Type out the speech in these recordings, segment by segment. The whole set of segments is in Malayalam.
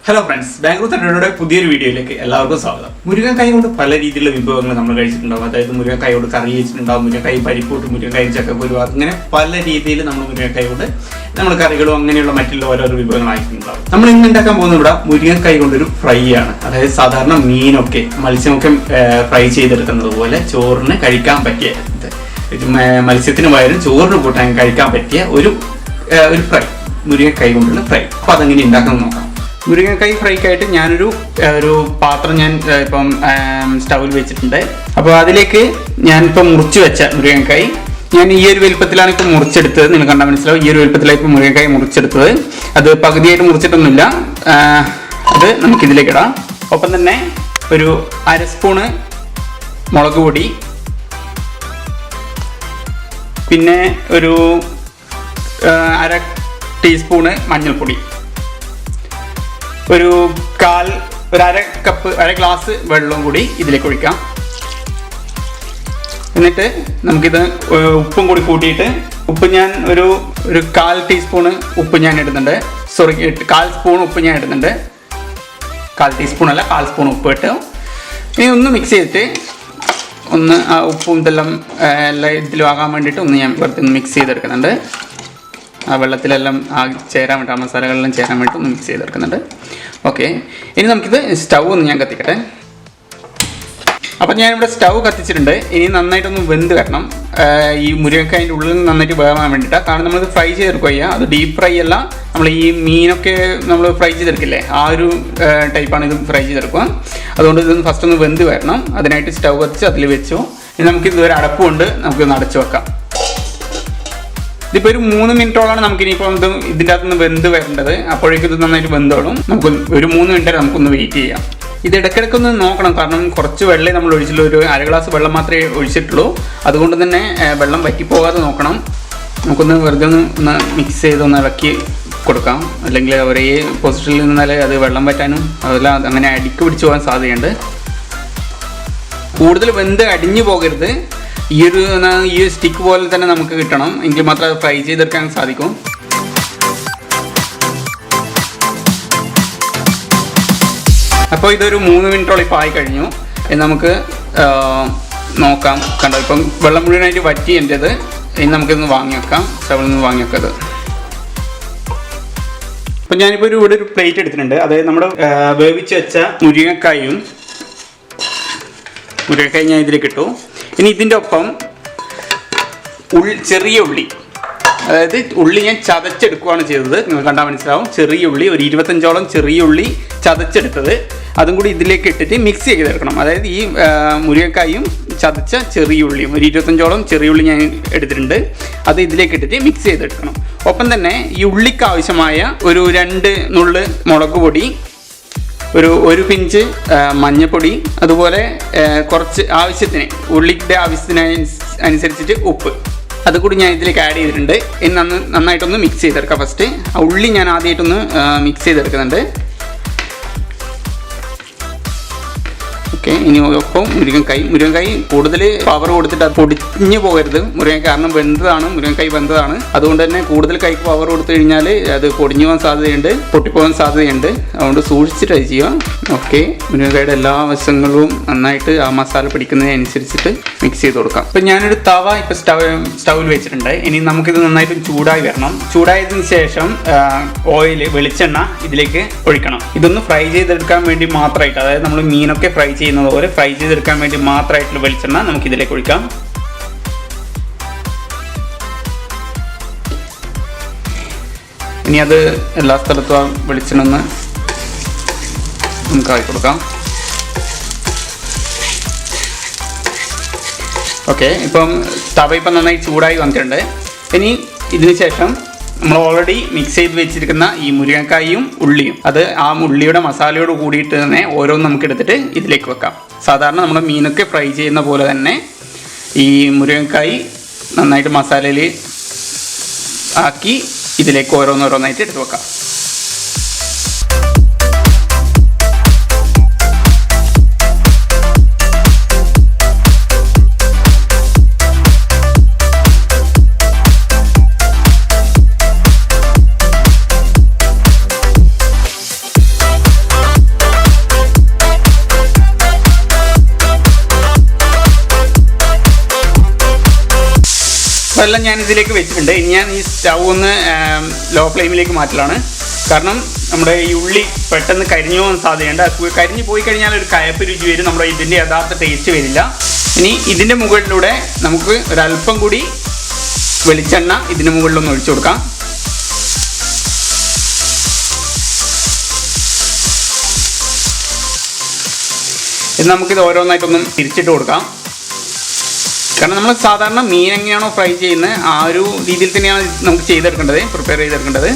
Hello friends, Bangalore Thattukada പുതിയൊരു വീഡിയോയിലേക്ക് എല്ലാവർക്കും സ്വാഗതം. മുരിങ്ങക്കായ കൊണ്ട് പല രീതിയിലുള്ള വിഭവങ്ങൾ നമ്മൾ കഴിച്ചിട്ടുണ്ടാവും. അതായത് മുരിങ്ങക്കായ കൊണ്ട് കറി വെച്ചിട്ടുണ്ടാവും, മുരിങ്ങക്കായ പരിപ്പോട്ട്, മുരിങ്ങക്കായ ചക്കക്കുരു, അങ്ങനെ പല രീതിയിൽ നമ്മൾ മുരിങ്ങക്കായ കൊണ്ട് നമ്മൾ കറികളും അങ്ങനെയുള്ള മറ്റുള്ള ഓരോരോ വിഭവങ്ങളായിട്ടുണ്ടാവും. നമ്മൾ ഇന്ന് ഉണ്ടാക്കാൻ പോകുന്നത് ഇവിടെ മുരിങ്ങക്കായ കൊണ്ടൊരു ഫ്രൈ ആണ്. അതായത് സാധാരണ മീനൊക്കെ മത്സ്യമൊക്കെ ഫ്രൈ ചെയ്തെടുക്കുന്നത് പോലെ ചോറിന് കഴിക്കാൻ പറ്റിയ മത്സ്യത്തിന് പകരം ചോറിന് കൂട്ടാൻ കഴിക്കാൻ പറ്റിയ ഒരു ഫ്രൈ, മുരിങ്ങക്കായ കൊണ്ടുള്ള ഫ്രൈ. അപ്പോൾ അതെങ്ങനെ ഉണ്ടാക്കാൻ നോക്കാം. മുരിങ്ങക്കായ് ഫ്രൈക്കായിട്ട് ഞാനൊരു പാത്രം ഇപ്പം സ്റ്റൗവിൽ വെച്ചിട്ടുണ്ട്. അപ്പോൾ അതിലേക്ക് ഞാനിപ്പോൾ മുറിച്ച് വെച്ച മുരിങ്ങക്കായ് ഞാൻ ഈ ഒരു വലുപ്പത്തിലാണ് ഇപ്പോൾ മുറിച്ചെടുത്തത്. നിങ്ങൾ കണ്ടാൽ മനസ്സിലാവും, ഈ ഒരു വലുപ്പത്തിലാണ് ഇപ്പോൾ മുരിങ്ങക്കായ് മുറിച്ചെടുത്തത്. അത് പകുതിയായിട്ട് മുറിച്ചിട്ടൊന്നുമില്ല. അത് നമുക്കിതിലേക്ക് ഇടാം. ഒപ്പം തന്നെ ഒരു 1/2 സ്പൂണ് മുളക് പൊടി, പിന്നെ ഒരു 1/2 ടീസ്പൂണ് മഞ്ഞൾപ്പൊടി, ഒരു 1/2 ഗ്ലാസ് വെള്ളവും കൂടി ഇതിലേക്ക് ഒഴിക്കാം. എന്നിട്ട് നമുക്കിത് ഉപ്പും കൂടി കൂട്ടിയിട്ട്, ഉപ്പ് ഞാൻ ഒരു 1/4 ടീസ്പൂണ് ഉപ്പ് ഞാൻ ഇടുന്നുണ്ട്. 1/4 സ്പൂൺ ഉപ്പ് ഞാൻ ഇടുന്നുണ്ട്. 1/4 ടീസ്പൂണല്ല, 1/4 സ്പൂൺ ഉപ്പ് ഇട്ട് ഇനി ഒന്ന് മിക്സ് ചെയ്തിട്ട് ഒന്ന് ആ ഉപ്പും ഇതെല്ലാം എല്ലാം ഇതിലും ആകാൻ വേണ്ടിയിട്ട് ഒന്ന് ഞാൻ വെറുതെ മിക്സ് ചെയ്തെടുക്കുന്നുണ്ട്. ആ വെള്ളത്തിലെല്ലാം ചേരാൻ വേണ്ടി, ആ മസാലകളെല്ലാം ചേരാൻ വേണ്ടി ഒന്ന് മിക്സ് ചെയ്തെടുക്കുന്നുണ്ട്. ഓക്കെ, ഇനി നമുക്കിത് സ്റ്റൗ ഒന്ന് ഞാൻ കത്തിക്കട്ടെ. അപ്പം ഞാനിവിടെ സ്റ്റൗ കത്തിച്ചിട്ടുണ്ട്. ഇനി നന്നായിട്ടൊന്ന് വെന്ത് വരണം. ഈ മുരിങ്ങക്കായൻ്റെ ഉള്ളിൽ നിന്ന് നന്നായിട്ട് വേവാൻ വേണ്ടിയിട്ടാണ്. കാരണം നമ്മളിത് ഫ്രൈ ചെയ്തെടുക്കുക, അത് ഡീപ്പ് ഫ്രൈ അല്ല. നമ്മൾ ഈ മീനൊക്കെ നമ്മൾ ഫ്രൈ ചെയ്തെടുക്കില്ലേ, ആ ഒരു ടൈപ്പാണ് ഇത് ഫ്രൈ ചെയ്തെടുക്കുക. അതുകൊണ്ട് ഇതൊന്ന് ഫസ്റ്റ് ഒന്ന് വെന്ത് വരണം. അതിനായിട്ട് സ്റ്റൗ കത്തിച്ച് അതിൽ വെച്ചു. ഇനി നമുക്കിതൊരു അടപ്പുകൊണ്ട് നമുക്കിതൊന്ന് അടച്ചു വെക്കാം. ഇതിപ്പോൾ ഒരു 3 മിനിറ്റോളാണ് നമുക്കിനിയിപ്പോൾ ഇതിൻ്റെ അകത്തുനിന്ന് വെന്ത് വരേണ്ടത്. അപ്പോഴേക്കും ഇത് നന്നായിട്ട് വെന്തോളും. നമുക്ക് ഒരു 3 മിനിറ്റ് നമുക്കൊന്ന് വെയിറ്റ് ചെയ്യാം. ഇത് ഇടയ്ക്കിടയ്ക്കൊന്ന് നോക്കണം, കാരണം കുറച്ച് വെള്ളം നമ്മൾ ഒഴിച്ചിട്ടുള്ളൂ. ഒരു 1/2 ഗ്ലാസ് വെള്ളം മാത്രമേ ഒഴിച്ചിട്ടുള്ളൂ. അതുകൊണ്ട് തന്നെ വെള്ളം വറ്റിപ്പോകാതെ നോക്കണം. നമുക്കൊന്ന് വെറുതെ ഒന്ന് മിക്സ് ചെയ്തൊന്ന് ഇളക്കി കൊടുക്കാം. അല്ലെങ്കിൽ ഒരേ പൊസിഷനിൽ നിന്നാൽ അത് വെള്ളം വറ്റാനും അതെല്ലാം അങ്ങനെ അടിക്ക് പിടിച്ച് പോകാൻ സാധ്യതയുണ്ട്. കൂടുതൽ വെന്ത് അടിഞ്ഞു പോകരുത്. ഈ ഒരു സ്റ്റിക്ക് പോലെ തന്നെ നമുക്ക് കിട്ടണം, എങ്കിൽ മാത്രമേ അത് ഫ്രൈ ചെയ്തെടുക്കാൻ സാധിക്കും. അപ്പോൾ ഇതൊരു 3 മിനിറ്റോളം ഇപ്പോൾ ആയി കഴിഞ്ഞു. നമുക്ക് നോക്കാം. കണ്ടോ, ഇപ്പം വെള്ളം മുഴുവനായിട്ട് വറ്റി എൻ്റെത്. ഇനി നമുക്കിതൊന്ന് വാങ്ങി വെക്കാം, സ്റ്റൗവിൽ നിന്ന് വാങ്ങി വെക്കത്. അപ്പം ഞാനിപ്പോൾ ഇവിടെ ഒരു പ്ലേറ്റ് എടുത്തിട്ടുണ്ട്. അതായത് നമ്മുടെ വേവിച്ച് വെച്ച മുരിങ്ങക്കായ് ഞാൻ ഇതിലേക്ക് ഇട്ടു. ഇനി ഇതിൻ്റെ ഒപ്പം ചെറിയ ഉള്ളി, അതായത് ഉള്ളി ഞാൻ ചതച്ചെടുക്കുകയാണ് ചെയ്തത്. നിങ്ങൾ കണ്ടാൽ മനസ്സിലാവും. ചെറിയ ഉള്ളി ഒരു 25ഓളം ചെറിയ ഉള്ളി ചതച്ചെടുത്തത്, അതും കൂടി ഇതിലേക്ക് ഇട്ടിട്ട് മിക്സ് ചെയ്തെടുക്കണം. അതായത് ഈ മുരിങ്ങക്കായും ചതച്ച ചെറിയ ഉള്ളിയും ഒരു 25ഓളം ചെറിയ ഉള്ളി ഞാൻ എടുത്തിട്ടുണ്ട്. അത് ഇതിലേക്ക് ഇട്ടിട്ട് മിക്സ് ചെയ്തെടുക്കണം. ഒപ്പം തന്നെ ഈ ഉള്ളിക്ക് ആവശ്യമായ ഒരു 2 നുള്ള് മുളക് പൊടി, ഒരു പിഞ്ച് മഞ്ഞൾപ്പൊടി, അതുപോലെ കുറച്ച് ആവശ്യത്തിന് ഉള്ളിയുടെ ആവശ്യത്തിന് അനുസരിച്ചിട്ട് ഉപ്പ്, അതുകൂടി ഞാൻ ഇതിലേക്ക് ആഡ് ചെയ്തിട്ടുണ്ട്. ഇനി നന്നായിട്ടൊന്ന് മിക്സ് ചെയ്തെടുക്കാം. ഫസ്റ്റ് ആ ഉള്ളി ഞാൻ ആദ്യമായിട്ടൊന്ന് മിക്സ് ചെയ്തെടുക്കുന്നുണ്ട്. ഓക്കെ, ഇനി ഒപ്പം മുരിങ്ങക്കായ് കൂടുതൽ പവർ കൊടുത്തിട്ട് അത് പൊടിഞ്ഞു പോകരുത്. കാരണം മുരിങ്ങക്കായ് വെന്തതാണ്. അതുകൊണ്ട് തന്നെ കൂടുതൽ കൈക്ക് പവർ കൊടുത്തു കഴിഞ്ഞാൽ അത് പൊടിഞ്ഞു പോകാൻ സാധ്യതയുണ്ട്, പൊട്ടിപ്പോകാൻ സാധ്യതയുണ്ട്. അതുകൊണ്ട് സൂക്ഷിച്ച് ട്രൈ ചെയ്യുക. ഓക്കെ, മുരിങ്ങക്കായുടെ എല്ലാ വശങ്ങളും നന്നായിട്ട് ആ മസാല പിടിക്കുന്നതിനനുസരിച്ചിട്ട് മിക്സ് ചെയ്ത് കൊടുക്കാം. ഇപ്പം ഞാനൊരു തവ ഇപ്പം സ്റ്റൗവിൽ വെച്ചിട്ടുണ്ട്. ഇനി നമുക്കിത് നന്നായിട്ട് ചൂടായി വരണം. ചൂടായതിനു ശേഷം വെളിച്ചെണ്ണ ഇതിലേക്ക് ഒഴിക്കണം. ഇതൊന്ന് ഫ്രൈ ചെയ്തെടുക്കാൻ വേണ്ടി മാത്രമായിട്ട്, അതായത് നമ്മൾ മീനൊക്കെ ഫ്രൈ ചെയ്യുന്നത് പോലെ ഫ്രൈ ചെയ്തെടുക്കാൻ വേണ്ടി മാത്രമായിട്ടുള്ള വെളിച്ചെണ്ണ നമുക്ക് ഇതിലേക്ക് ഒഴിക്കാം. ഇനി അത് എല്ലാ സ്ഥലത്തും ആ വെളിച്ചെണ്ണ ഒന്ന് നമുക്ക് ആക്കി കൊടുക്കാം. ഓക്കെ, ഇപ്പം തവ ഇപ്പം നന്നായി ചൂടായി വന്നിട്ടുണ്ട്. ഇനി ഇതിന് ശേഷം നമ്മൾ ഓൾറെഡി മിക്സ് ചെയ്ത് വെച്ചിരിക്കുന്ന ഈ മുരിങ്ങക്കായും ഉള്ളിയും, അത് ആ ഉള്ളിയുടെ മസാലയോട് കൂടിയിട്ട് തന്നെ ഓരോന്നും നമുക്ക് എടുത്തിട്ട് ഇതിലേക്ക് വെക്കാം. സാധാരണ നമ്മൾ മീനൊക്കെ ഫ്രൈ ചെയ്യുന്ന പോലെ തന്നെ ഈ മുരിങ്ങക്കായ് നന്നായിട്ട് മസാലയിൽ ആക്കി ഇതിലേക്ക് ഓരോന്നോരോന്നായിട്ട് എടുത്ത് വെക്കാം. അപ്പോൾ എല്ലാം ഞാൻ ഇതിലേക്ക് വെച്ചിട്ടുണ്ട്. ഇനി ഞാൻ ഈ സ്റ്റൗ ഒന്ന് ലോ ഫ്ലെയിമിലേക്ക് മാറ്റലാണ്. കാരണം നമ്മുടെ ഈ ഉള്ളി പെട്ടെന്ന് കരിഞ്ഞു പോകാൻ സാധ്യതയുണ്ട്. കരിഞ്ഞു പോയി കഴിഞ്ഞാൽ ഒരു കയപ്പ് രുചി വരും, നമ്മുടെ ഇതിൻ്റെ യഥാർത്ഥ ടേസ്റ്റ് വരില്ല. ഇനി ഇതിൻ്റെ മുകളിലൂടെ നമുക്ക് ഒരല്പം കൂടി വെളിച്ചെണ്ണ ഇതിൻ്റെ മുകളിലൊന്ന് ഒഴിച്ചു കൊടുക്കാം. ഇത് നമുക്കിത് ഓരോന്നായിട്ടൊന്നും തിരിച്ചിട്ട് കൊടുക്കാം. കാരണം നമ്മൾ സാധാരണ മീൻ എങ്ങനെയാണോ ഫ്രൈ ചെയ്യുന്നത് ആ ഒരു രീതിയിൽ തന്നെയാണ് നമുക്ക് ചെയ്തെടുക്കേണ്ടത്, പ്രിപ്പയർ ചെയ്തെടുക്കേണ്ടത്.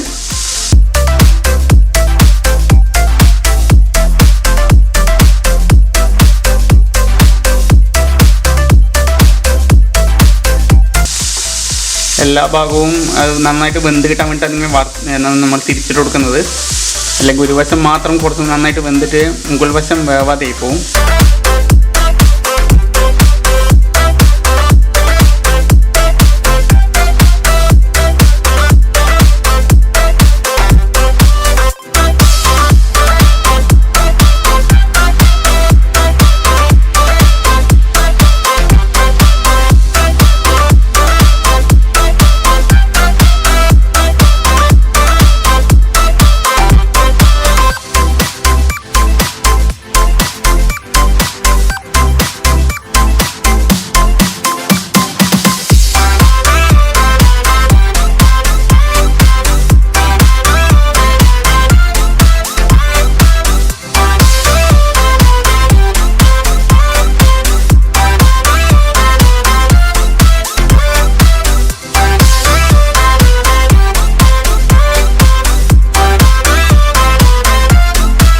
എല്ലാ ഭാഗവും അത് നന്നായിട്ട് വെന്ത് കിട്ടാൻ വേണ്ടിയിട്ടാണ് നമ്മൾ തിരിച്ചിട്ട് കൊടുക്കുന്നത്. അല്ലെങ്കിൽ ഒരു വശം മാത്രം കുറച്ച് നന്നായിട്ട് വെന്തിട്ട് മുകൾ വശം വേവാതെ പോവും.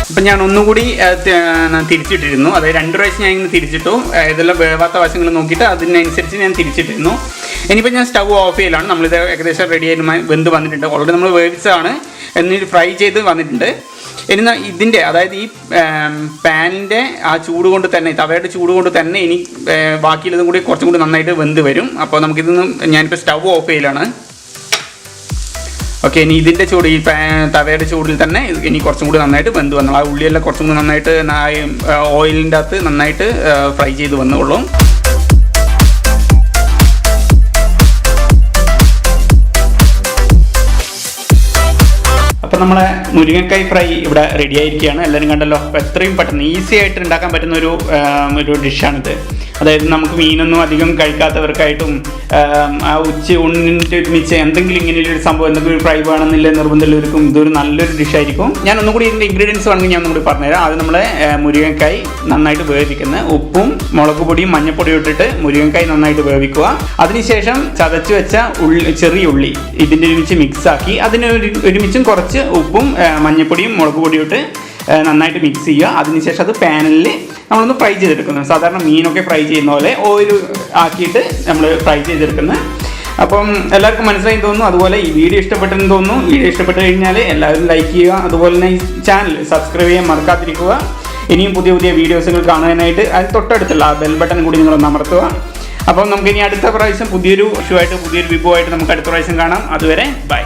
അപ്പം ഞാൻ ഒന്നുകൂടി തിരിച്ചിട്ടിരുന്നു. അതായത് 2 പ്രാവശ്യം ഞാൻ ഇങ്ങനെ തിരിച്ചിട്ടു. ഇതെല്ലാം വേവാത്ത വശങ്ങൾ നോക്കിയിട്ട് അതിനനുസരിച്ച് ഞാൻ തിരിച്ചിട്ടിരുന്നു. ഇനിയിപ്പോൾ ഞാൻ സ്റ്റൗ ഓഫ് ചെയ്യലാണ്. നമ്മളിത് ഏകദേശം റെഡി ആയിട്ട് വെന്ത് വന്നിട്ടുണ്ട്. ഓൾറെഡി നമ്മൾ വേവിച്ചതാണ്, എന്നിട്ട് ഫ്രൈ ചെയ്ത് വന്നിട്ടുണ്ട്. ഇനി ഇതിൻ്റെ അതായത് ഈ പാനിൻ്റെ ആ ചൂട് കൊണ്ട് തന്നെ, തവയുടെ ചൂട് കൊണ്ട് തന്നെ ഇനി ബാക്കിയുള്ളതും കൂടി കുറച്ചും കൂടി നന്നായിട്ട് വെന്ത് വരും. അപ്പോൾ നമുക്കിതൊന്ന് ഞാനിപ്പോൾ സ്റ്റൗ ഓഫ് ചെയ്യലാണ്. ഓക്കെ, ഇനി ഇതിൻ്റെ ചൂട്, ഈ തവയുടെ ചൂടിൽ തന്നെ ഇനി കുറച്ചും കൂടി നന്നായിട്ട് വെന്ത് വന്നു. ആ ഉള്ളിയെല്ലാം കുറച്ചും കൂടി നന്നായിട്ട് ഓയിലിൻ്റെ അകത്ത് നന്നായിട്ട് ഫ്രൈ ചെയ്ത് വന്നുള്ളൂ. അപ്പോൾ നമ്മളെ മുരിങ്ങക്കായ് ഫ്രൈ ഇവിടെ റെഡി ആയിരിക്കുകയാണ്. എല്ലാവരും കണ്ടല്ലോ. അപ്പോൾ എത്രയും പെട്ടെന്ന് ഈസി ആയിട്ട് ഉണ്ടാക്കാൻ പറ്റുന്ന ഒരു ഡിഷാണിത്. അതായത് നമുക്ക് മീനൊന്നും അധികം കഴിക്കാത്തവർക്കായിട്ടും ആ ഊണിൻ്റെ മിച്ച എന്തെങ്കിലും ഇങ്ങനെയൊരു സംഭവം, എന്തെങ്കിലും ഒരു ഫ്രൈ വേണമെന്നില്ല നിർബന്ധമുള്ളവർക്കും ഇതൊരു നല്ലൊരു ഡിഷായിരിക്കും. ഞാൻ ഒന്നുകൂടി ഇതിൻ്റെ ഇൻഗ്രീഡിയൻസ് വേണമെങ്കിൽ ഞാൻ ഒന്നുകൂടി പറഞ്ഞുതരാം. അത് നമ്മളെ മുരിങ്ങക്കായ് നന്നായിട്ട് വേവിക്കുന്ന ഉപ്പും മുളക് പൊടിയും മഞ്ഞപ്പൊടിയും ഇട്ടിട്ട് മുരിങ്ങക്കായ് നന്നായിട്ട് വേവിക്കുക. അതിനുശേഷം ചതച്ച് വെച്ച ചെറിയ ഉള്ളി ഇതിൻ്റെ ഒരുമിച്ച് മിക്സാക്കി അതിന് ഒരുമിച്ചും കുറച്ച് ഉപ്പും മഞ്ഞപ്പൊടിയും മുളക് പൊടിയും ഇട്ട് നന്നായിട്ട് മിക്സ് ചെയ്യുക. അതിനുശേഷം അത് പാനിൽ നമ്മളൊന്ന് ഫ്രൈ ചെയ്തെടുക്കുന്നത്. സാധാരണ മീനൊക്കെ ഫ്രൈ ചെയ്യുന്ന പോലെ ഓയിൽ ആക്കിയിട്ട് നമ്മൾ ഫ്രൈ ചെയ്തെടുക്കുന്നത്. അപ്പം എല്ലാവർക്കും മനസ്സിലായി തോന്നുന്നു. അതുപോലെ ഈ വീഡിയോ ഇഷ്ടപ്പെട്ടെന്ന് തോന്നുന്നു. വീഡിയോ ഇഷ്ടപ്പെട്ട് കഴിഞ്ഞാൽ എല്ലാവരും ലൈക്ക് ചെയ്യുക. അതുപോലെ തന്നെ ഈ ചാനൽ സബ്സ്ക്രൈബ് ചെയ്യാൻ മറക്കാതിരിക്കുക. ഇനിയും പുതിയ പുതിയ വീഡിയോസുകൾ കാണാനായിട്ട് അത് തൊട്ടടുത്തുള്ള ബെൽ ബട്ടൺ കൂടി നിങ്ങളൊന്ന് അമർത്തുക. അപ്പം നമുക്കിനി അടുത്ത പ്രാവശ്യം പുതിയൊരു ഷോ ആയിട്ട് പുതിയൊരു വിഭവമായിട്ട് നമുക്ക് അടുത്ത പ്രാവശ്യം കാണാം. അതുവരെ ബൈ.